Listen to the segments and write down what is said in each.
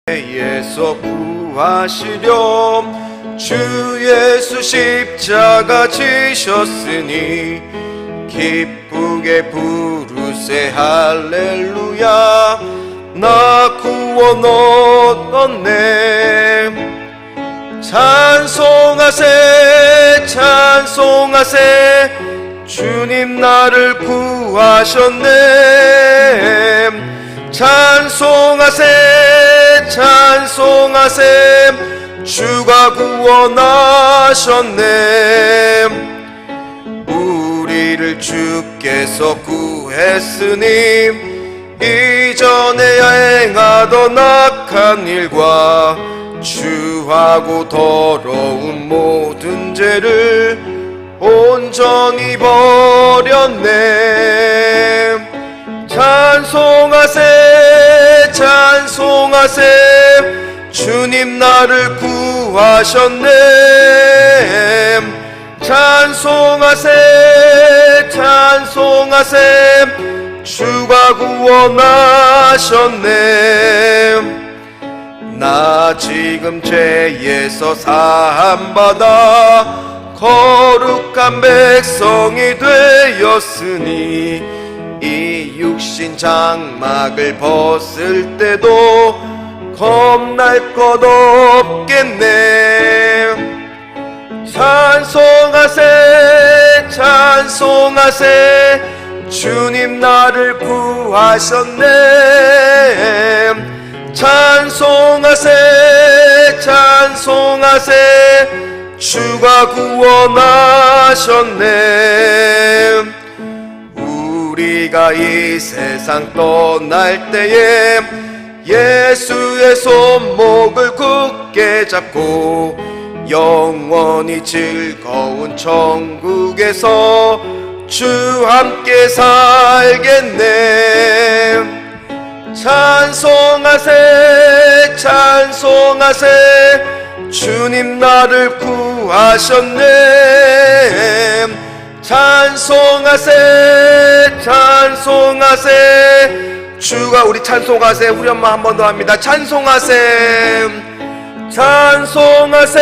에서 구하시렴. 주 예수 십자가 지셨으니 기쁘게 부르세 할렐루야. 나 구원 얻었네. 찬송하세 찬송하세. 주님 나를 구하셨네. 찬송하세 찬송하세. 주가 구원하셨네. 우리를 주께서 구했으니 이전에 행하던 악한 일과 추하고 더러운 모든 죄를 온전히 버렸네. 찬송하세 찬송하세. 주님 나를 구하셨네. 찬송하세 찬송하세. 주가 구원하셨네. 나 지금 죄에서 사함받아 거룩한 백성이 되었으니 이 육신 장막을 벗을 때도 겁날 것 없겠네. 찬송하세 찬송하세. 주님 나를 구하셨네. 찬송하세 찬송하세. 주가 구원하셨네. 우리가 이 세상 떠날 때에 예수의 손목을 굳게 잡고 영원히 즐거운 천국에서 주 함께 살겠네. 찬송하세 찬송하세. 주님 나를 구하셨네. 찬송하세 찬송하세. 주가 우리 찬송하세. 우리 엄마 한 번 더 합니다. 찬송하세 찬송하세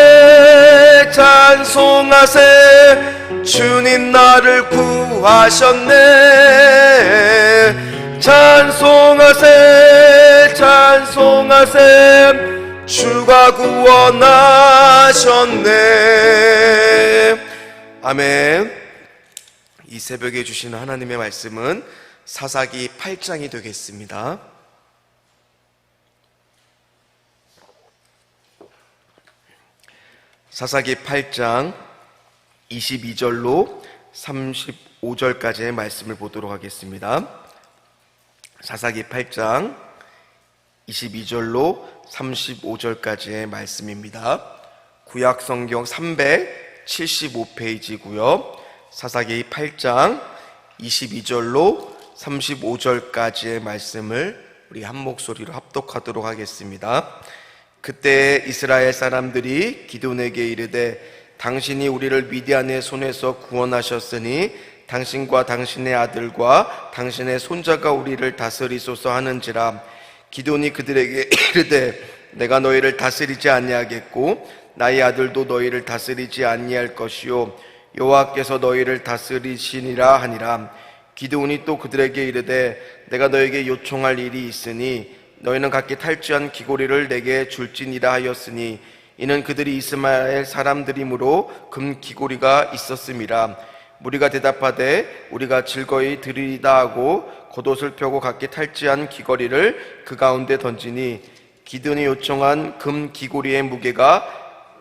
찬송하세. 주님 나를 구하셨네. 찬송하세 찬송하세. 주가 구원하셨네. 아멘. 이 새벽에 주시는 하나님의 말씀은 사사기 8장이 되겠습니다. 사사기 8장 22절로 35절까지의 말씀을 보도록 하겠습니다. 사사기 8장 22절로 35절까지의 말씀입니다. 구약성경 375페이지고요. 사사기 8장 22절로 35절까지의 말씀을 우리 한 목소리로 합독하도록 하겠습니다. 그때 이스라엘 사람들이 기드온에게 이르되 당신이 우리를 미디안의 손에서 구원하셨으니 당신과 당신의 아들과 당신의 손자가 우리를 다스리소서 하는지라. 기드온이 그들에게 이르되 내가 너희를 다스리지 아니하겠고 나의 아들도 너희를 다스리지 아니할 것이요 여호와께서 너희를 다스리시니라 하니라. 기드온이 또 그들에게 이르되 내가 너에게 요청할 일이 있으니 너희는 각기 탈취한 귀고리를 내게 줄지니라 하였으니 이는 그들이 이스마엘 사람들이므로 금 귀고리가 있었음이라. 무리가 대답하되 우리가 즐거이 드리리다 하고 겉옷을 펴고 각기 탈취한 귀걸이를 그 가운데 던지니 기드온이 요청한 금 귀고리의 무게가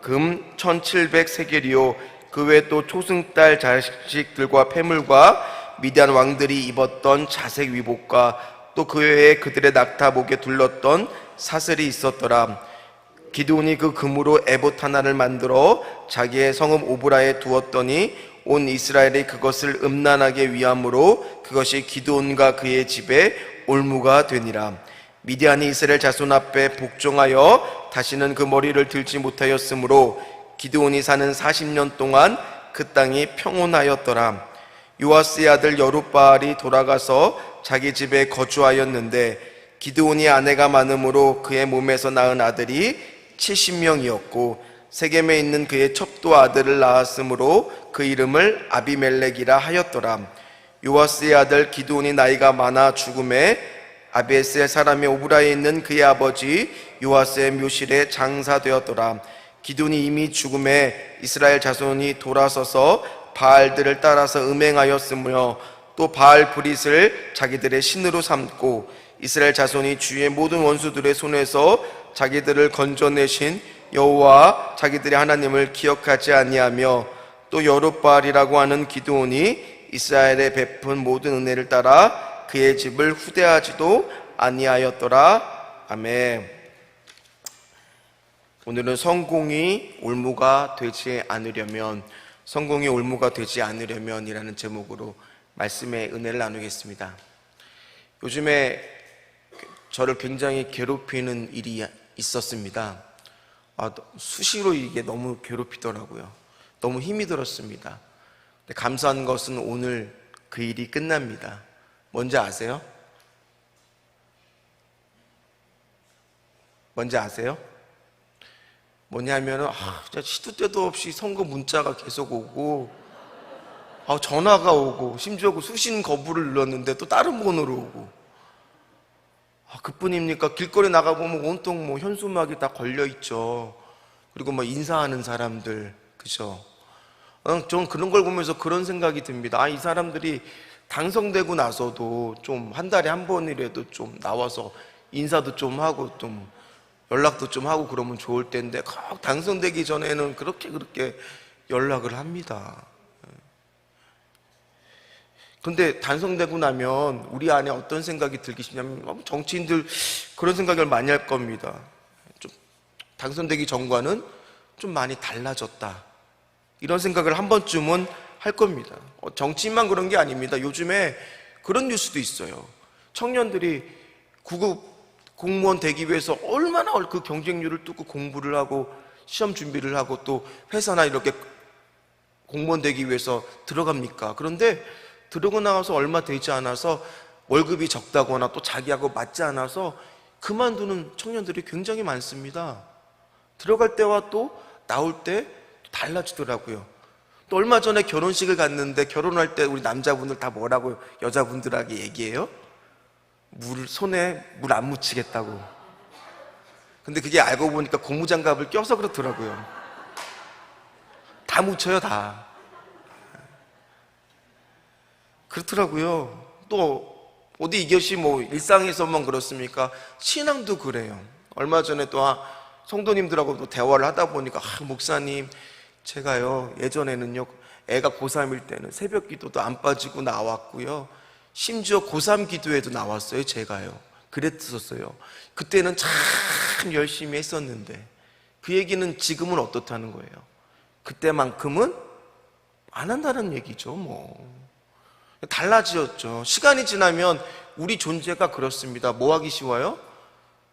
금 1700세겔이요 그 외에 또 초승달 자식들과 패물과 미디안 왕들이 입었던 자색 위복과 또 그 외에 그들의 낙타복에 둘렀던 사슬이 있었더라. 기드온이 그 금으로 에봇 하나를 만들어 자기의 성읍 오브라에 두었더니 온 이스라엘이 그것을 음란하게 위함으로 그것이 기드온과 그의 집에 올무가 되니라. 미디안이 이스라엘 자손 앞에 복종하여 다시는 그 머리를 들지 못하였으므로 기드온이 사는 40년 동안 그 땅이 평온하였더라. 요아스의 아들 여룻바알이 돌아가서 자기 집에 거주하였는데 기드온이 아내가 많음으로 그의 몸에서 낳은 아들이 70명이었고 세겜에 있는 그의 첩도 아들을 낳았으므로 그 이름을 아비멜렉이라 하였더라. 요아스의 아들 기드온이 나이가 많아 죽음에 아비에스의 사람이 오브라에 있는 그의 아버지 요아스의 묘실에 장사되었더라. 기드온이 이미 죽음에 이스라엘 자손이 돌아서서 바알들을 따라서 음행하였으며 또 바알 브릿을 자기들의 신으로 삼고 이스라엘 자손이 주의 모든 원수들의 손에서 자기들을 건져내신 여호와 자기들의 하나님을 기억하지 아니하며 또 여룻바알이라고 하는 기드온이 이스라엘에 베푼 모든 은혜를 따라 그의 집을 후대하지도 아니하였더라. 아멘. 오늘은 성공이 올무가 되지 않으려면, 성공이 올무가 되지 않으려면이라는 제목으로 말씀의 은혜를 나누겠습니다. 요즘에 저를 굉장히 괴롭히는 일이 있었습니다. 수시로 이게 너무 괴롭히더라고요. 너무 힘이 들었습니다. 근데 감사한 것은 오늘 그 일이 끝납니다. 뭔지 아세요? 뭔지 아세요? 뭐냐면은 시도 때도 없이 선거 문자가 계속 오고 전화가 오고 심지어 그 수신 거부를 눌렀는데 또 다른 번호로 오고 그뿐입니까? 길거리 나가보면 온통 뭐 현수막이 다 걸려있죠. 그리고 뭐 인사하는 사람들, 그죠? 저는 그런 걸 보면서 그런 생각이 듭니다. 이 사람들이 당선되고 나서도 좀 한 달에 한 번이라도 좀 나와서 인사도 좀 하고 좀 연락도 좀 하고 그러면 좋을 텐데 꼭 당선되기 전에는 그렇게 연락을 합니다. 근데 당선되고 나면 우리 안에 어떤 생각이 들기 쉽냐면 정치인들 그런 생각을 많이 할 겁니다. 좀 당선되기 전과는 좀 많이 달라졌다, 이런 생각을 한 번쯤은 할 겁니다. 정치인만 그런 게 아닙니다. 요즘에 그런 뉴스도 있어요. 청년들이 구급 공무원 되기 위해서 얼마나 그 경쟁률을 뚫고 공부를 하고 시험 준비를 하고 또 회사나 이렇게 공무원 되기 위해서 들어갑니까? 그런데 들어오고 나와서 얼마 되지 않아서 월급이 적다거나 또 자기하고 맞지 않아서 그만두는 청년들이 굉장히 많습니다. 들어갈 때와 또 나올 때 달라지더라고요. 또 얼마 전에 결혼식을 갔는데 결혼할 때 우리 남자분들 다 뭐라고 여자분들에게 얘기해요? 손에 물 안 묻히겠다고. 근데 그게 알고 보니까 고무장갑을 껴서 그렇더라고요. 다 묻혀요, 다. 그렇더라고요. 또 어디 이것이 뭐 일상에서만 그렇습니까? 신앙도 그래요. 얼마 전에 또 성도님들하고 또 대화를 하다 보니까 목사님, 제가요 예전에는요 애가 고3일 때는 새벽 기도도 안 빠지고 나왔고요, 심지어 고3 기도에도 나왔어요. 제가요 그랬었어요. 그때는 참 열심히 했었는데 그 얘기는 지금은 어떻다는 거예요? 그때만큼은 안 한다는 얘기죠. 뭐 달라졌죠. 시간이 지나면 우리 존재가 그렇습니다. 뭐 하기 쉬워요?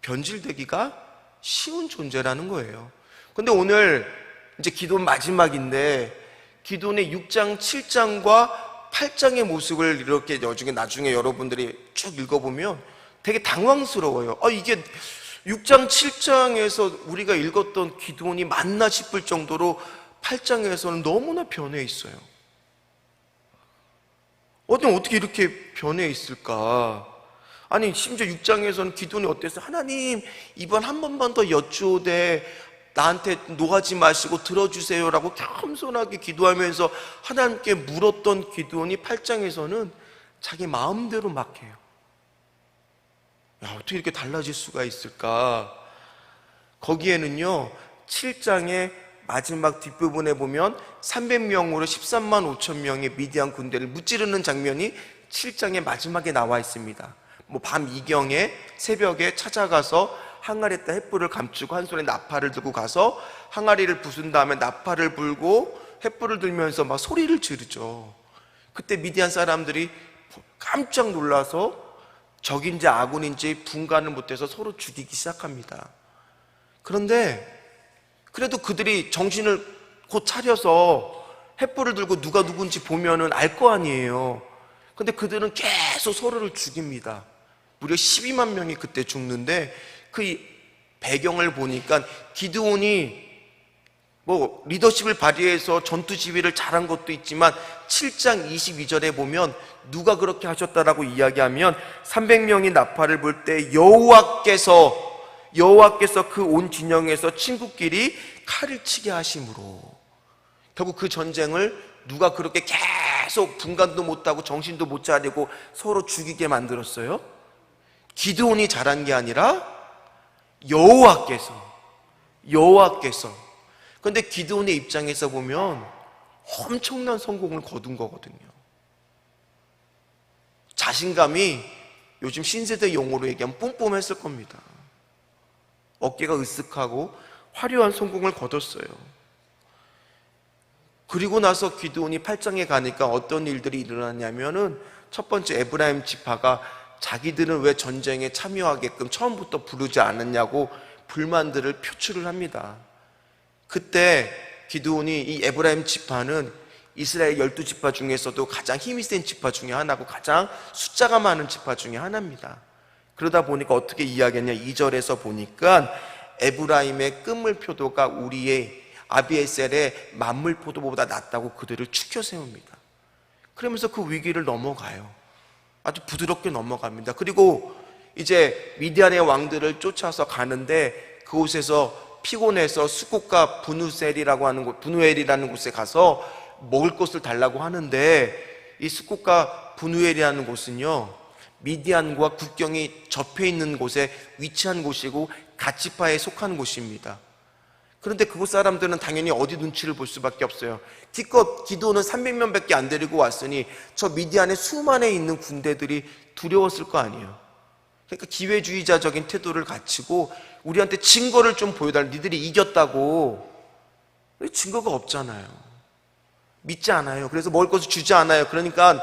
변질되기가 쉬운 존재라는 거예요. 근데 오늘 이제 기도는 마지막인데 기도는 6장, 7장과 8장의 모습을 이렇게 나중에 여러분들이 쭉 읽어보면 되게 당황스러워요. 이게 6장, 7장에서 우리가 읽었던 기도원이 맞나 싶을 정도로 8장에서는 너무나 변해 있어요. 어떻게 이렇게 변해 있을까? 아니 심지어 6장에서는 기도원이 어땠어요? 하나님, 이번 한 번만 더 여쭈오되 나한테 노하지 마시고 들어주세요라고 겸손하게 기도하면서 하나님께 물었던 기도원이 8장에서는 자기 마음대로 막 해요. 어떻게 이렇게 달라질 수가 있을까? 거기에는요 7장의 마지막 뒷부분에 보면 300명으로 13만 5천 명의 미디안 군대를 무찌르는 장면이 7장의 마지막에 나와 있습니다. 밤 이경에 새벽에 찾아가서 항아리에다 횃불을 감추고 한 손에 나팔을 들고 가서 항아리를 부순 다음에 나팔을 불고 횃불을 들면서 막 소리를 지르죠. 그때 미디안 사람들이 깜짝 놀라서 적인지 아군인지 분간을 못해서 서로 죽이기 시작합니다. 그런데 그래도 그들이 정신을 곧 차려서 횃불을 들고 누가 누군지 보면은 알 거 아니에요. 근데 그들은 계속 서로를 죽입니다. 무려 12만 명이 그때 죽는데, 그 배경을 보니까 기드온이 리더십을 발휘해서 전투 지휘를 잘한 것도 있지만 7장 22절에 보면 누가 그렇게 하셨다라고 이야기하면 300명이 나팔을 불 때 여호와께서 그 온 진영에서 친구끼리 칼을 치게 하심으로, 결국 그 전쟁을 누가 그렇게 계속 분간도 못하고 정신도 못 차리고 서로 죽이게 만들었어요? 기드온이 잘한 게 아니라 여호와께서. 그런데 기드온의 입장에서 보면 엄청난 성공을 거둔 거거든요. 자신감이 요즘 신세대 용어로 얘기하면 뿜뿜했을 겁니다. 어깨가 으쓱하고 화려한 성공을 거뒀어요. 그리고 나서 기드온이 8장에 가니까 어떤 일들이 일어났냐면은, 첫 번째, 에브라임 지파가 자기들은 왜 전쟁에 참여하게끔 처음부터 부르지 않았냐고 불만들을 표출을 합니다. 그때 기드온이, 이 에브라임 지파는 이스라엘 12지파 중에서도 가장 힘이 센 지파 중에 하나고 가장 숫자가 많은 지파 중에 하나입니다. 그러다 보니까 어떻게 이야기했냐, 2절에서 보니까 에브라임의 끝물표도가 우리의 아비에셀의 만물포도보다 낫다고 그들을 추켜 세웁니다. 그러면서 그 위기를 넘어가요. 아주 부드럽게 넘어갑니다. 그리고 이제 미디안의 왕들을 쫓아서 가는데, 그곳에서 피곤해서 수국과 분우엘이라는 곳에 가서 먹을 것을 달라고 하는데, 이 수국과 분우엘이라는 곳은요, 미디안과 국경이 접해 있는 곳에 위치한 곳이고 갓지파에 속한 곳입니다. 그런데 그곳 사람들은 당연히 어디 눈치를 볼 수밖에 없어요. 기껏 기드온은 300명밖에 안 데리고 왔으니 저 미디안에 수만에 있는 군대들이 두려웠을 거 아니에요. 그러니까 기회주의자적인 태도를 갖추고 우리한테 증거를 좀 보여달라. 니들이 이겼다고. 증거가 없잖아요. 믿지 않아요. 그래서 먹을 것을 주지 않아요. 그러니까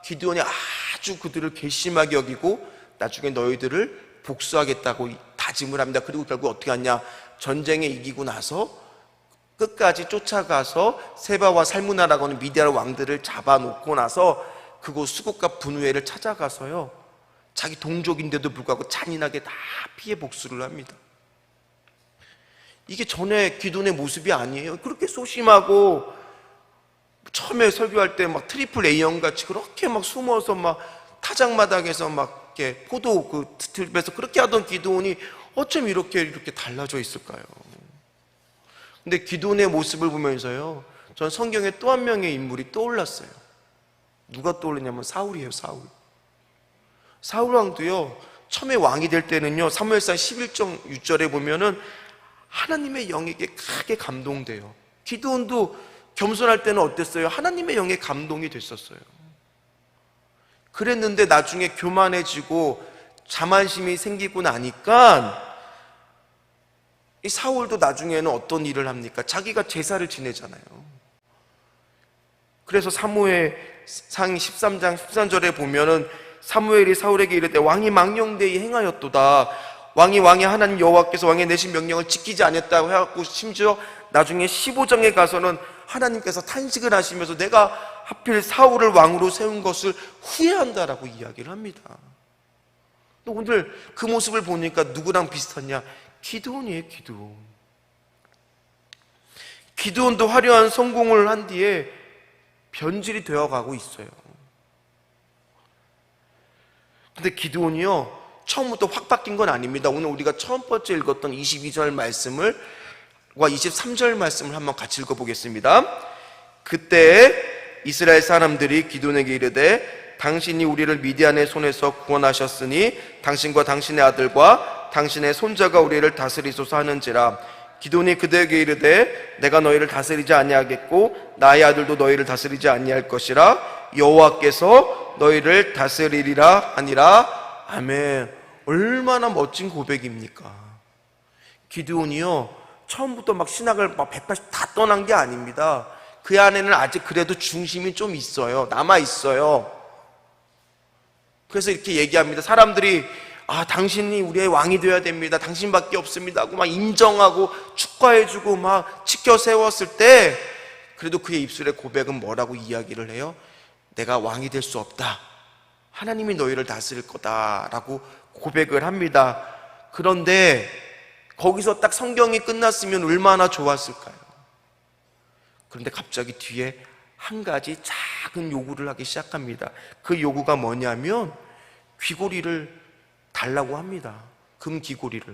기드온이 아주 그들을 괘씸하게 여기고 나중에 너희들을 복수하겠다고 다짐을 합니다. 그리고 결국 어떻게 하냐, 전쟁에 이기고 나서 끝까지 쫓아가서 세바와 살무나라고 하는 미디안 왕들을 잡아놓고 나서 그곳 수국과 분우엘을 찾아가서요, 자기 동족인데도 불구하고 잔인하게 다 피해 복수를 합니다. 이게 전에 기드온의 모습이 아니에요. 그렇게 소심하고 처음에 설교할 때 막 트리플 A형 같이 그렇게 막 숨어서 막 타작마당에서 막 이렇게 포도 그 틀에서 그렇게 하던 기드온이 어쩜 이렇게 달라져 있을까요? 근데 기드온의 모습을 보면서요, 전 성경에 또 한 명의 인물이 떠올랐어요. 누가 떠올랐냐면 사울이에요. 사울 왕도요, 처음에 왕이 될 때는요, 사무엘상 11장 6절에 보면은 하나님의 영에게 크게 감동돼요. 기드온도 겸손할 때는 어땠어요? 하나님의 영에 감동이 됐었어요. 그랬는데 나중에 교만해지고 자만심이 생기고 나니까 이 사울도 나중에는 어떤 일을 합니까? 자기가 제사를 지내잖아요. 그래서 사무엘상 13장 13절에 보면은 사무엘이 사울에게 이르되 왕이 망령되이 행하였도다. 왕이 하나님 여호와께서 왕의 내신 명령을 지키지 않았다고 해갖고 심지어 나중에 15장에 가서는 하나님께서 탄식을 하시면서 내가 하필 사울을 왕으로 세운 것을 후회한다라고 이야기를 합니다. 오늘 그 모습을 보니까 누구랑 비슷하냐? 기드온이에요. 기드온도 화려한 성공을 한 뒤에 변질이 되어가고 있어요. 근데 기드온이요, 처음부터 확 바뀐 건 아닙니다. 오늘 우리가 첫 번째 읽었던 22절 말씀과 23절 말씀을 한번 같이 읽어보겠습니다. 그때 이스라엘 사람들이 기드온에게 이르되 당신이 우리를 미디안의 손에서 구원하셨으니 당신과 당신의 아들과 당신의 손자가 우리를 다스리소서 하는지라. 기드온이 그들에게 이르되 내가 너희를 다스리지 아니하겠고 나의 아들도 너희를 다스리지 아니할 것이라. 여호와께서 너희를 다스리리라 하니라. 아멘. 얼마나 멋진 고백입니까? 기드온이요, 처음부터 막 신학을 막 180 다 떠난 게 아닙니다. 그 안에는 아직 그래도 중심이 좀 있어요. 남아 있어요. 그래서 이렇게 얘기합니다. 사람들이 당신이 우리의 왕이 되어야 됩니다. 당신밖에 없습니다 하고 막 인정하고 축하해주고 막 지켜 세웠을 때 그래도 그의 입술의 고백은 뭐라고 이야기를 해요? 내가 왕이 될 수 없다. 하나님이 너희를 다스릴 거다라고 고백을 합니다. 그런데 거기서 딱 성경이 끝났으면 얼마나 좋았을까요? 그런데 갑자기 뒤에 한 가지 작은 요구를 하기 시작합니다. 그 요구가 뭐냐면 귀고리를 달라고 합니다. 금 귀고리를.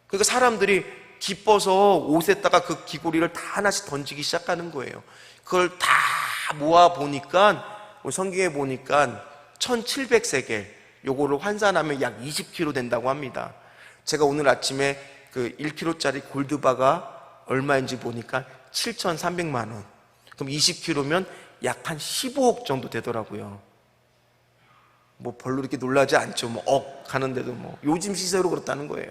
그러니까 사람들이 기뻐서 옷에다가 그 귀고리를 다 하나씩 던지기 시작하는 거예요. 그걸 다 모아 보니까 성경에 보니까 1700세겔, 요거를 환산하면 약 20kg 된다고 합니다. 제가 오늘 아침에 그 1kg짜리 골드바가 얼마인지 보니까 7,300만 원. 그럼 20kg면 약 한 15억 정도 되더라고요. 뭐 별로 이렇게 놀라지 않죠. 뭐 억 하는데도 뭐 요즘 시세로 그렇다는 거예요.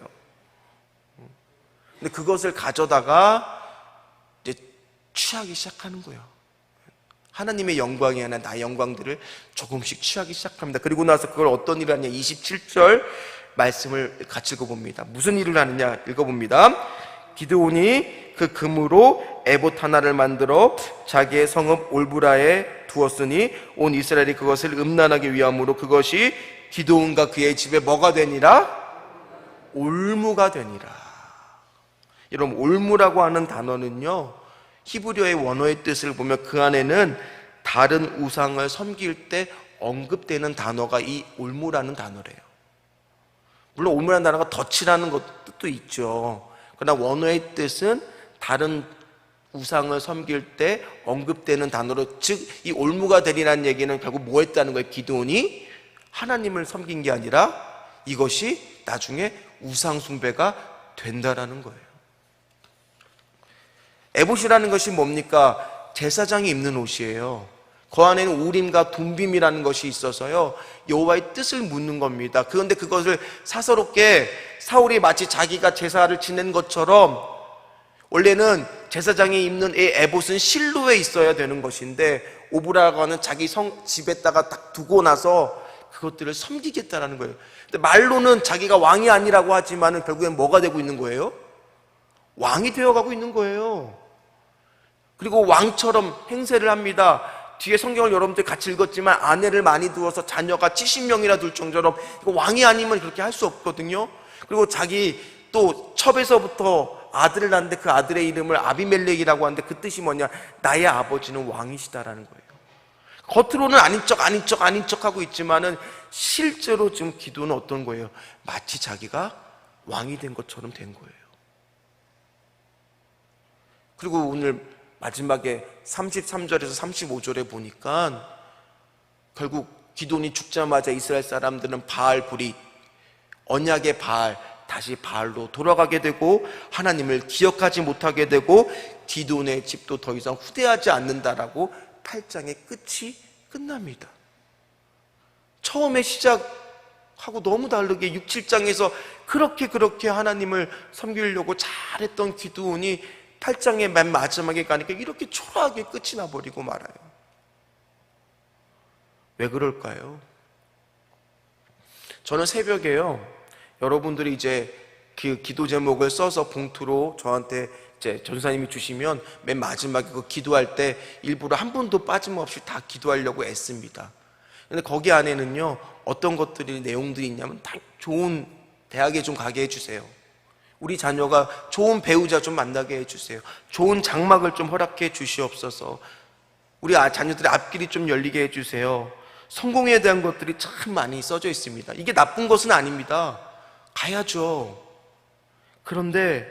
근데 그것을 가져다가 이제 취하기 시작하는 거예요. 하나님의 영광이 아니라 나의 영광들을 조금씩 취하기 시작합니다. 그리고 나서 그걸 어떤 일을 하냐, 27절 말씀을 같이 읽어봅니다. 무슨 일을 하느냐 읽어봅니다. 기드온이 그 금으로 에봇 하나를 만들어 자기의 성읍 올브라에 두었으니 온 이스라엘이 그것을 음란하게 위함으로 그것이 기드온과 그의 집에 뭐가 되니라? 올무가 되니라. 여러분, 올무라고 하는 단어는요, 히브리어의 원어의 뜻을 보면 그 안에는 다른 우상을 섬길 때 언급되는 단어가 이 올무라는 단어래요. 물론 올무라는 단어가 덫이라는 뜻도 있죠. 그러나 원어의 뜻은 다른 우상을 섬길 때 언급되는 단어로, 즉 이 올무가 되리라는 얘기는 결국 뭐 했다는 거예요? 기드온이 하나님을 섬긴 게 아니라 이것이 나중에 우상 숭배가 된다라는 거예요. 에봇이라는 것이 뭡니까? 제사장이 입는 옷이에요. 그 안에는 우림과 둠빔이라는 것이 있어서요, 여호와의 뜻을 묻는 겁니다. 그런데 그것을 사서롭게 사울이 마치 자기가 제사를 지낸 것처럼, 원래는 제사장이 입는 이 에봇은 실로에 있어야 되는 것인데 오브라라고 하는 자기 집에다가 딱 두고 나서 그것들을 섬기겠다라는 거예요. 근데 말로는 자기가 왕이 아니라고 하지만 결국엔 뭐가 되고 있는 거예요? 왕이 되어가고 있는 거예요. 그리고 왕처럼 행세를 합니다. 뒤에 성경을 여러분들 같이 읽었지만 아내를 많이 두어서 자녀가 70명이나 둘 정도로, 왕이 아니면 그렇게 할 수 없거든요. 그리고 자기 또 첩에서부터 아들을 낳는데 그 아들의 이름을 아비멜렉이라고 하는데 그 뜻이 뭐냐? 나의 아버지는 왕이시다라는 거예요. 겉으로는 아닌 척 하고 있지만은 실제로 지금 기도는 어떤 거예요? 마치 자기가 왕이 된 것처럼 된 거예요. 그리고 오늘 마지막에 33절에서 35절에 보니까 결국 기돈이 죽자마자 이스라엘 사람들은 바알 브릿, 언약의 바알, 다시 바알로 돌아가게 되고 하나님을 기억하지 못하게 되고 기돈의 집도 더 이상 후대하지 않는다라고 8장의 끝이 끝납니다. 처음에 시작하고 너무 다르게 6, 7장에서 그렇게 하나님을 섬기려고 잘했던 기드온이 8장의 맨 마지막에 가니까 이렇게 초라하게 끝이 나버리고 말아요. 왜 그럴까요? 저는 새벽에요, 여러분들이 이제 그 기도 제목을 써서 봉투로 저한테 이제 전사님이 주시면 맨 마지막에 그 기도할 때 일부러 한 분도 빠짐없이 다 기도하려고 애씁니다. 근데 거기 안에는요, 어떤 것들이 내용들이 있냐면 다 좋은 대학에 좀 가게 해주세요. 우리 자녀가 좋은 배우자 좀 만나게 해주세요. 좋은 장막을 좀 허락해 주시옵소서. 우리 자녀들의 앞길이 좀 열리게 해주세요. 성공에 대한 것들이 참 많이 써져 있습니다. 이게 나쁜 것은 아닙니다. 가야죠. 그런데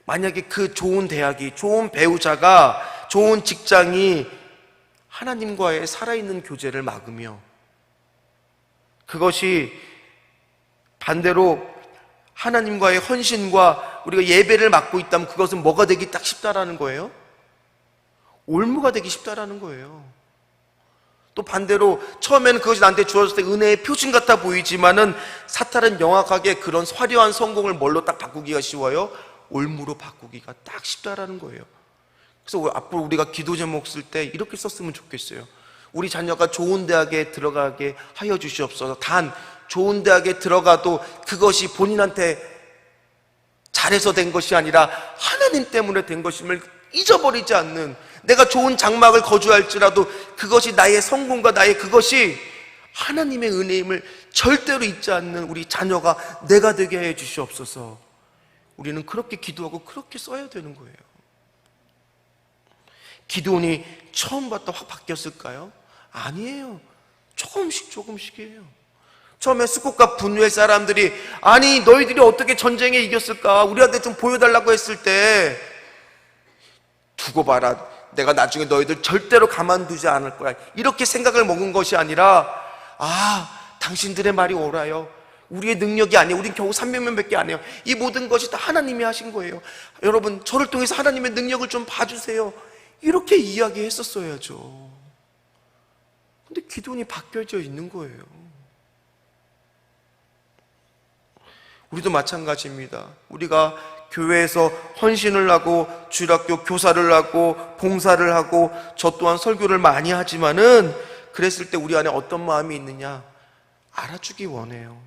만약에 그 좋은 대학이, 좋은 배우자가, 좋은 직장이 하나님과의 살아있는 교제를 막으며 그것이 반대로 하나님과의 헌신과 우리가 예배를 맡고 있다면 그것은 뭐가 되기 딱 쉽다라는 거예요? 올무가 되기 쉽다라는 거예요. 또 반대로 처음에는 그것이 나한테 주어졌을 때 은혜의 표징 같아 보이지만은 사탄은 명확하게 그런 화려한 성공을 뭘로 딱 바꾸기가 쉬워요? 올무로 바꾸기가 딱 쉽다라는 거예요. 그래서 앞으로 우리가 기도 제목 쓸 때 이렇게 썼으면 좋겠어요. 우리 자녀가 좋은 대학에 들어가게 하여 주시옵소서. 단 좋은 대학에 들어가도 그것이 본인한테 잘해서 된 것이 아니라 하나님 때문에 된 것임을 잊어버리지 않는, 내가 좋은 장막을 거주할지라도 그것이 나의 성공과 나의 그것이 하나님의 은혜임을 절대로 잊지 않는 우리 자녀가 내가 되게 해 주시옵소서. 우리는 그렇게 기도하고 그렇게 써야 되는 거예요. 기도원이 처음부터 확 바뀌었을까요? 아니에요. 조금씩이에요. 처음에 스콧과 분노의 사람들이 아니 너희들이 어떻게 전쟁에 이겼을까? 우리한테 좀 보여달라고 했을 때 두고 봐라. 내가 나중에 너희들 절대로 가만두지 않을 거야. 이렇게 생각을 먹은 것이 아니라 당신들의 말이 옳아요. 우리의 능력이 아니에요. 우린 겨우 300명밖에 안 해요. 이 모든 것이 다 하나님이 하신 거예요. 여러분 저를 통해서 하나님의 능력을 좀 봐주세요. 이렇게 이야기했었어야죠. 근데 기도원이 바뀌어져 있는 거예요. 우리도 마찬가지입니다. 우리가 교회에서 헌신을 하고 주일학교 교사를 하고 봉사를 하고 저 또한 설교를 많이 하지만은 그랬을 때 우리 안에 어떤 마음이 있느냐? 알아주기 원해요.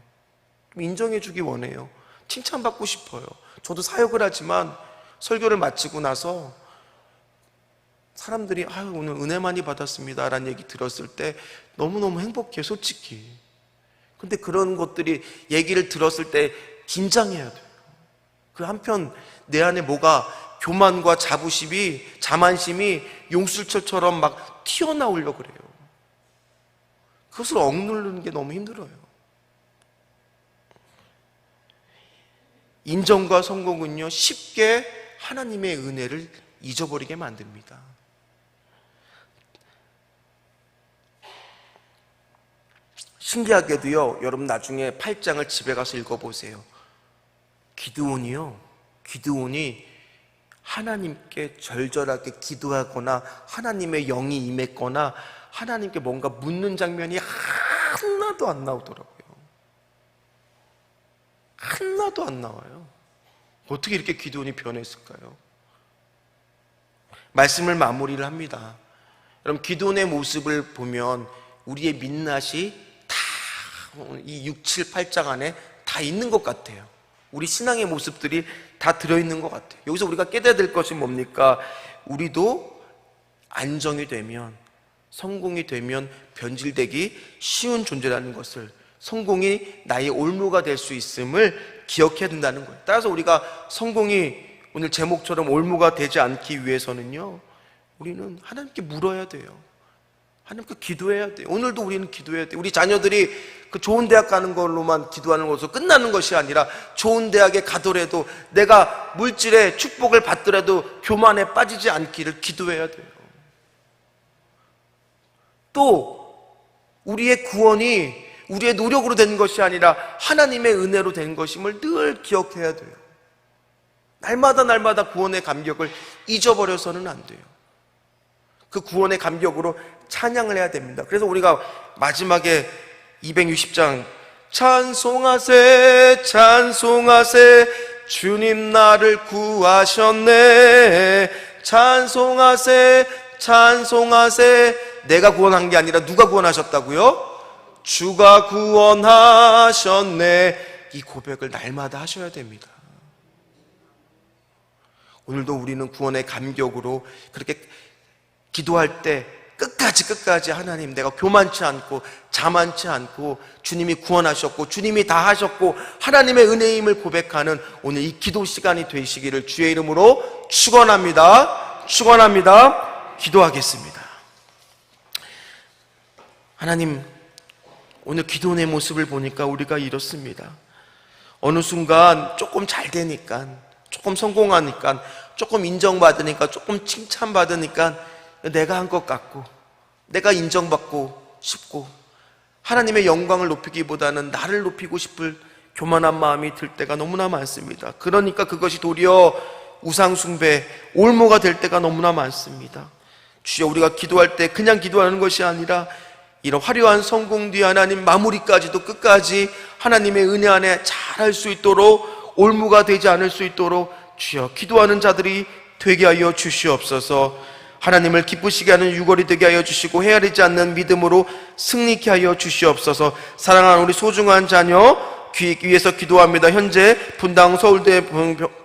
인정해주기 원해요. 칭찬받고 싶어요. 저도 사역을 하지만 설교를 마치고 나서 사람들이 오늘 은혜 많이 받았습니다 라는 얘기 들었을 때 너무너무 행복해요, 솔직히. 근데 그런 것들이 얘기를 들었을 때 긴장해야 돼요. 그 한편 내 안에 뭐가 교만과 자만심이 용술철처럼 막 튀어나오려고 그래요. 그것을 억누르는 게 너무 힘들어요. 인정과 성공은요, 쉽게 하나님의 은혜를 잊어버리게 만듭니다. 신기하게도요, 여러분 나중에 8장을 집에 가서 읽어보세요. 기드온이 하나님께 절절하게 기도하거나 하나님의 영이 임했거나 하나님께 뭔가 묻는 장면이 하나도 안 나오더라고요. 하나도 안 나와요. 어떻게 이렇게 기드온이 변했을까요? 말씀을 마무리를 합니다. 여러분 기드온의 모습을 보면 우리의 민낯이 다 이 6, 7, 8장 안에 다 있는 것 같아요. 우리 신앙의 모습들이 다 들어있는 것 같아요. 여기서 우리가 깨달아야 될 것이 뭡니까? 우리도 안정이 되면, 성공이 되면 변질되기 쉬운 존재라는 것을, 성공이 나의 올무가 될 수 있음을 기억해야 된다는 거예요. 따라서 우리가 성공이 오늘 제목처럼 올무가 되지 않기 위해서는요, 우리는 하나님께 물어야 돼요. 하나님께 기도해야 돼요. 오늘도 우리는 기도해야 돼요. 우리 자녀들이 그 좋은 대학 가는 걸로만 기도하는 것으로 끝나는 것이 아니라 좋은 대학에 가더라도 내가 물질의 축복을 받더라도 교만에 빠지지 않기를 기도해야 돼요. 또 우리의 구원이 우리의 노력으로 된 것이 아니라 하나님의 은혜로 된 것임을 늘 기억해야 돼요. 날마다 구원의 감격을 잊어버려서는 안 돼요. 그 구원의 감격으로 찬양을 해야 됩니다. 그래서 우리가 마지막에 260장 찬송하세 찬송하세 주님 나를 구하셨네 찬송하세 찬송하세 내가 구원한 게 아니라 누가 구원하셨다고요? 주가 구원하셨네. 이 고백을 날마다 하셔야 됩니다. 오늘도 우리는 구원의 감격으로 그렇게 기도할 때 끝까지 하나님 내가 교만치 않고 자만치 않고 주님이 구원하셨고 주님이 다 하셨고 하나님의 은혜임을 고백하는 오늘 이 기도 시간이 되시기를 주의 이름으로 축원합니다. 기도하겠습니다. 하나님, 오늘 기도원의 모습을 보니까 우리가 이렇습니다. 어느 순간 조금 잘 되니까, 조금 성공하니까, 조금 인정받으니까, 조금 칭찬받으니까 내가 한 것 같고 내가 인정받고 싶고 하나님의 영광을 높이기보다는 나를 높이고 싶을 교만한 마음이 들 때가 너무나 많습니다. 그러니까 그것이 도리어 우상숭배, 올무가 될 때가 너무나 많습니다. 주여, 우리가 기도할 때 그냥 기도하는 것이 아니라 이런 화려한 성공 뒤에 하나님 마무리까지도 끝까지 하나님의 은혜 안에 잘할 수 있도록, 올무가 되지 않을 수 있도록 주여 기도하는 자들이 되게 하여 주시옵소서. 하나님을 기쁘시게 하는 유월이 되게 하여 주시고 헤아리지 않는 믿음으로 승리케 하여 주시옵소서. 사랑하는 우리 소중한 자녀 위해서 기도합니다. 현재 분당 서울대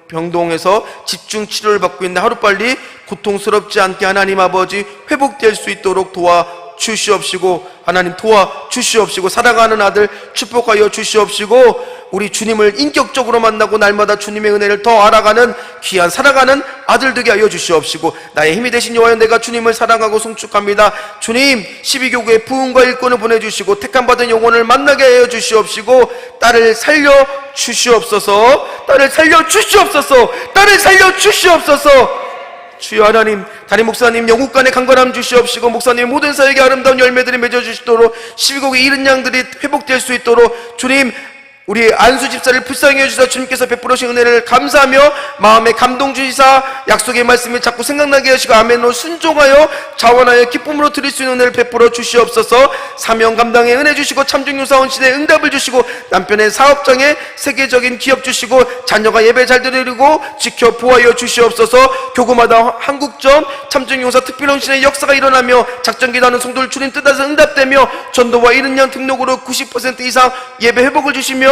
병동에서 집중 치료를 받고 있는데 하루빨리 고통스럽지 않게 하나님 아버지 회복될 수 있도록 도와 주시옵시고, 하나님 도와주시옵시고, 사랑하는 아들 축복하여 주시옵시고, 우리 주님을 인격적으로 만나고 날마다 주님의 은혜를 더 알아가는 귀한 사랑하는 아들 되게 하여 주시옵시고, 나의 힘이 되신 여호와여, 내가 주님을 사랑하고 송축합니다. 주님, 12교구의 부흥과 일꾼을 보내주시고 택함받은 영혼을 만나게 하여 주시옵시고, 딸을 살려 주시옵소서, 딸을 살려 주시옵소서, 딸을 살려 주시옵소서. 주여 하나님, 담임 목사님 영국 간의 강건함 주시옵시고, 목사님 모든 사역에 아름다운 열매들이 맺어주시도록, 12곡의 잃은 양들이 회복될 수 있도록, 주님 우리 안수 집사를 불쌍히 여주셔서 주님께서 베풀으신 은혜를 감사하며 마음에 감동 주시사 약속의 말씀이 자꾸 생각나게 하시고 아멘으로 순종하여 자원하여 기쁨으로 드릴 수 있는 은혜를 베풀어 주시옵소서. 사명 감당에 은혜 주시고, 참중유사원 시대에 응답을 주시고, 남편의 사업장에 세계적인 기업 주시고, 자녀가 예배 잘 드리고 지켜 보호하여 주시옵소서. 교구마다 한국점 참중유사 특별헌신의 역사가 일어나며 작전기도하는 성도를 주님 뜻에서 응답되며, 전도와 잃은 양 등록으로 90% 이상 예배 회복을 주시며,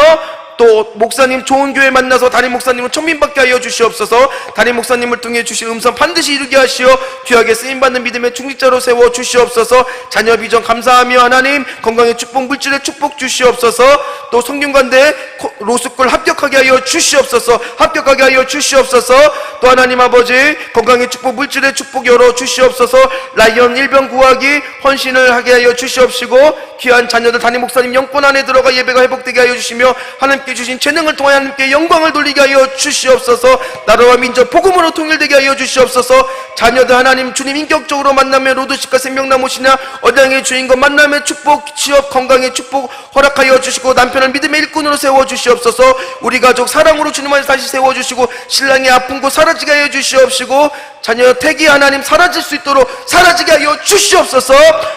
또 목사님 좋은 교회 만나서 담임 목사님을 천민받게 하여 주시옵소서. 담임 목사님을 통해 주신 음성 반드시 이루게 하시어 귀하게 쓰임받는 믿음의 중직자로 세워 주시옵소서. 자녀 비전 감사하며 하나님 건강의 축복, 물질의 축복 주시옵소서. 또 성균관대 로스쿨 합격하게 하여 주시옵소서. 합격하게 하여 주시옵소서. 또 하나님 아버지 건강의 축복, 물질의 축복 열어 주시옵소서. 라이언 일병 구하기 헌신을 하게 하여 주시옵시고, 귀한 자녀들 담임 목사님 영권 안에 들어가 예배가 회복되게 하여 주시며, 하나님께 주신 재능을 통하여 하나님께 영광을 돌리게 하여 주시옵소서. 나라와 민족 복음으로 통일되게 하여 주시옵소서. 자녀들 하나님 주님 인격적으로 만나며 로드십과 생명나무시나 언양의 주인공 만남의 축복, 취업 건강의 축복 허락하여 주시고, 남편을 믿음의 일꾼으로 세워 주시옵소서. 우리 가족 사랑으로 주님 안에서 다시 세워 주시고, 신랑의 아픈 곳 사라지게 하여 주시옵시고, 자녀 태기 하나님 사라질 수 있도록 사라지게 하여 주시옵소서.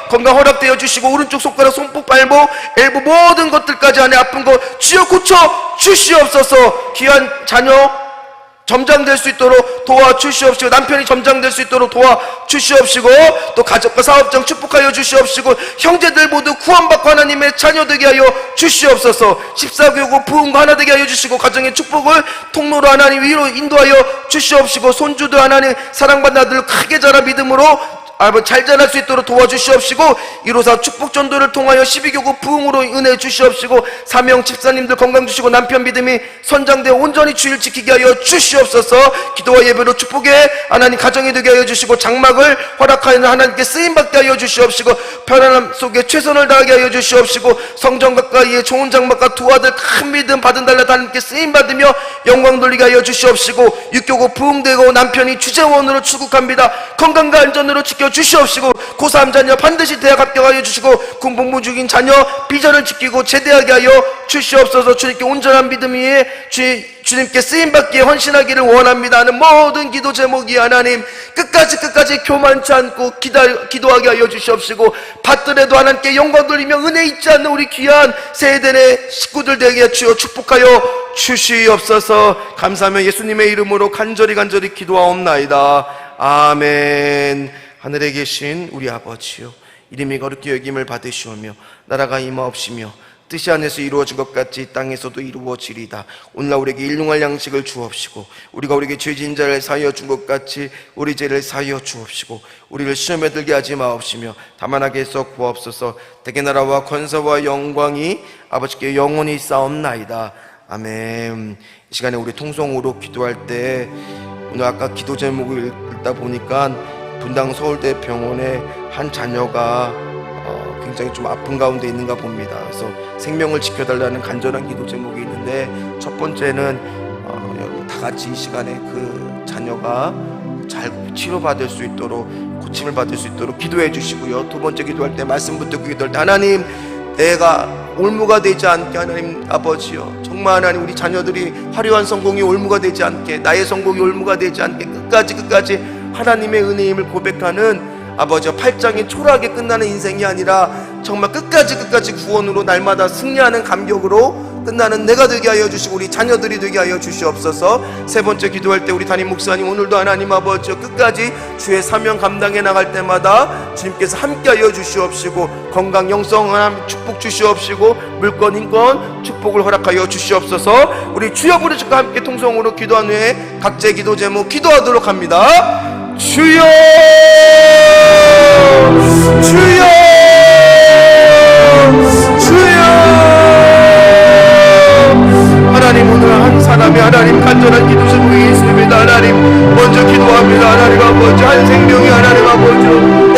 건강 허락되어 주시고, 오른쪽 손가락 손목 발목 엘보 모든 것들까지 안에 아픈 것 주여 고쳐 주시옵소서. 귀한 자녀 점장될 수 있도록 도와주시옵시고, 남편이 점장될 수 있도록 도와주시옵시고, 또 가족과 사업장 축복하여 주시옵시고, 형제들 모두 구원받고 하나님의 자녀 되게 하여 주시옵소서. 14교구 부흥과 하나 되게 하여 주시고, 가정의 축복을 통로로 하나님 위로 인도하여 주시옵시고, 손주도 하나님 사랑받는 아들 크게 자라 믿음으로 잘 자랄 수 있도록 도와주시옵시고, 154 축복전도를 통하여 12교구 부흥으로 은혜 주시옵시고, 사명 집사님들 건강 주시고, 남편 믿음이 선장되어 온전히 주일 지키게 하여 주시옵소서. 기도와 예배로 축복에 하나님 가정이 되게 하여 주시고, 장막을 허락하여 하나님께 쓰임받게 하여 주시옵시고, 편안함 속에 최선을 다하게 하여 주시옵시고, 성전 가까이에 좋은 장막과 두 아들 큰 믿음 받은 달라 하나님께 쓰임받으며 영광 돌리게 하여 주시옵시고, 6교구 부흥되고 남편이 주재원으로 출국합니다. 건강과 안전으로 지켜 주시옵시고, 고3 자녀 반드시 대학 합격하여 주시고, 군복무 중인 자녀 비전을 지키고 제대하게 하여 주시옵소서. 주님께 온전한 믿음 위에 주님께 쓰임받기에 헌신하기를 원합니다 하는 모든 기도 제목이 하나님 끝까지 교만치 않고 기도하게 하여 주시옵시고, 받더라도 하나님께 영광 돌리며 은혜 잊지 않는 우리 귀한 세대의 식구들 되게 주여 축복하여 주시옵소서. 감사하며 예수님의 이름으로 간절히 기도하옵나이다. 아멘. 하늘에 계신 우리 아버지요, 이름이 거룩히 여김을 받으시오며 나라가 임하옵시며 뜻이 하늘에서 이루어진 것 같이 땅에서도 이루어지리다. 오늘날 우리에게 일용할 양식을 주옵시고, 우리가 우리에게 죄진 자를 사하여 준 것 같이 우리 죄를 사하여 주옵시고, 우리를 시험에 들게 하지 마옵시며 다만 악에서 구하옵소서. 대개 나라와 권세와 영광이 아버지께 영원히 있사옵나이다. 아멘. 이 시간에 우리 통성으로 기도할 때, 오늘 아까 기도 제목을 읽다 보니까 분당 서울대 병원에 한 자녀가 굉장히 좀 아픈 가운데 있는가 봅니다. 그래서 생명을 지켜달라는 간절한 기도 제목이 있는데, 첫 번째는 여러분 다 같이 이 시간에 그 자녀가 잘 치료받을 수 있도록, 고침을 받을 수 있도록 기도해 주시고요. 두 번째 기도할 때, 말씀 붙들고 기도할 때, 하나님 내가 올무가 되지 않게 하나님 아버지요, 정말 하나님 우리 자녀들이 화려한 성공이 올무가 되지 않게, 나의 성공이 올무가 되지 않게 끝까지 하나님의 은혜임을 고백하는 아버지와 8장이 초라하게 끝나는 인생이 아니라 정말 끝까지 구원으로 날마다 승리하는 감격으로 끝나는 내가 되게 하여 주시고, 우리 자녀들이 되게 하여 주시옵소서. 세 번째 기도할 때, 우리 담임 목사님 오늘도 하나님 아버지와 끝까지 주의 사명 감당해 나갈 때마다 주님께서 함께 하여 주시옵시고, 건강 영성 하나님 축복 주시옵시고, 물건 인권 축복을 허락하여 주시옵소서. 우리 주여 부르짖고 함께 통성으로 기도한 후에 각자의 기도 제목 기도하도록 합니다. 주여, 주여. 사람이 하나님 간절한 기도 제목이 있습니다. 하나님 먼저 기도합니다. 하나님 아버지, 한 생명이 하나님 아버지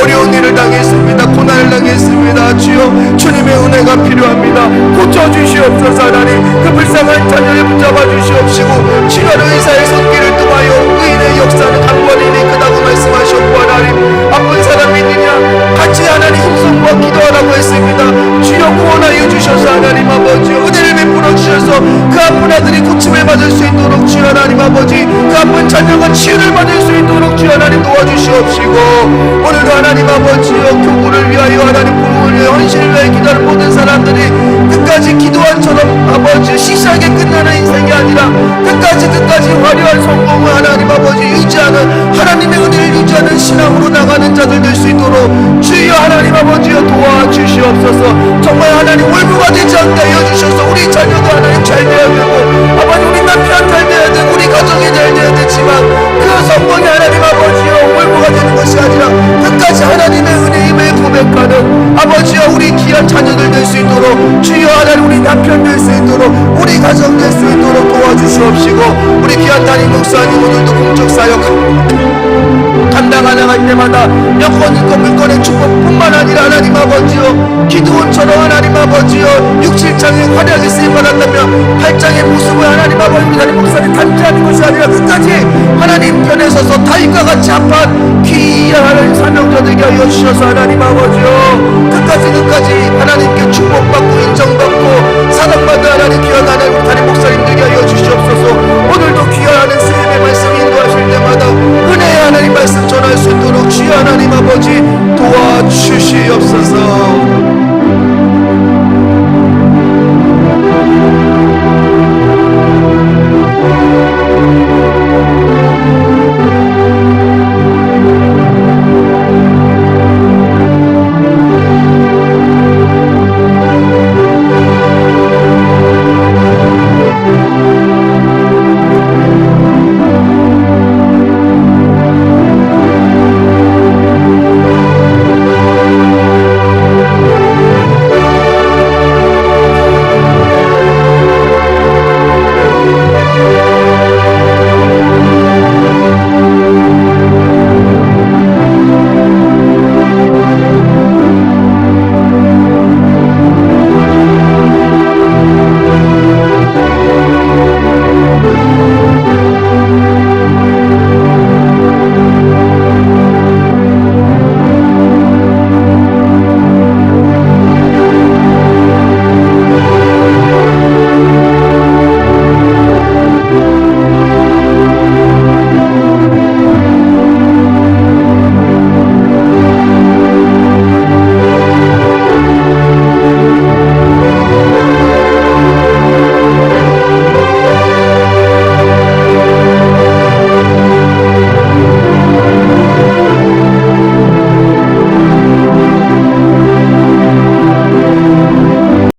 어려운 일을 당했습니다. 고난을 당했습니다. 주여, 주님의 은혜가 필요합니다. 고쳐주시옵소서. 하나님 그 불쌍한 자녀를 붙잡아 주시옵시고 치료하는 의사의 손길을 통하여 의인의 역사는 강권이니 크다고 말씀하셨고, 하나님 아픈 사람이 있느냐 같이 하나님 힘성과 기도하라고 했습니다. 주여, 구원하여 주셔서 하나님 아버지 은혜를 베풀어 주셔서 그 아픈 아들이 고침을 받을 수 있도록 주여 하나님 아버지, 그 아픈 자녀가 치유를 받을 수 있도록 주여 하나님 도와주시옵시고, 오늘도 하나님 아버지여 교구를 위하여 하나님 부흥을 위하여 헌신을 위하여 기도하는 모든 사람들이 끝까지 기도원처럼 아버지 시시하게 끝나는 인생이 아니라 끝까지 화려한 성공을 하나님 아버지 유지하는, 하나님의 은혜를 유지하는 신앙으로 나가는 자들 될 수 있도록 주여 하나님 아버지여 도와주시옵소서. 정말 하나님 올무가 되지 않게 하여 주셔서 우리 자녀도 하나님 잘 되어야 되고, 아버지 우리 남편 잘 되어야 되고, 우리 가정이 잘 되어야 되지만 그 성공이 하나님 아버지여 올무가 되는 것이 아니라 끝까지 하나님의 은혜임을 고백하는 아버지여 우리 귀한 자녀들 될 수 있도록 주여 하나님 우리 남편 될 수 있도록 우리 가정 될 수 있도록 도와주시옵시고, 우리 귀한 담임 목사님 오늘도 공적 사역 감당하는 때마다 여건 있고 물건의 축복뿐만 아니라 하나님 아버지여 기도원처럼 하나님 아버지여 6, 7장에 활약이 쓰임받았다며 8장의 모습을 하나님 아버지 담임 목사님 단죄하는 것이 아니라 끝까지 하나님 편에 서서 다윗과 같이 합한 귀한 하나님 사명자들에게 하여 주셔서 하나님 아버지여 끝까지 하나님께 축복받고 인정받고 사랑받는 하나님 귀한 하나님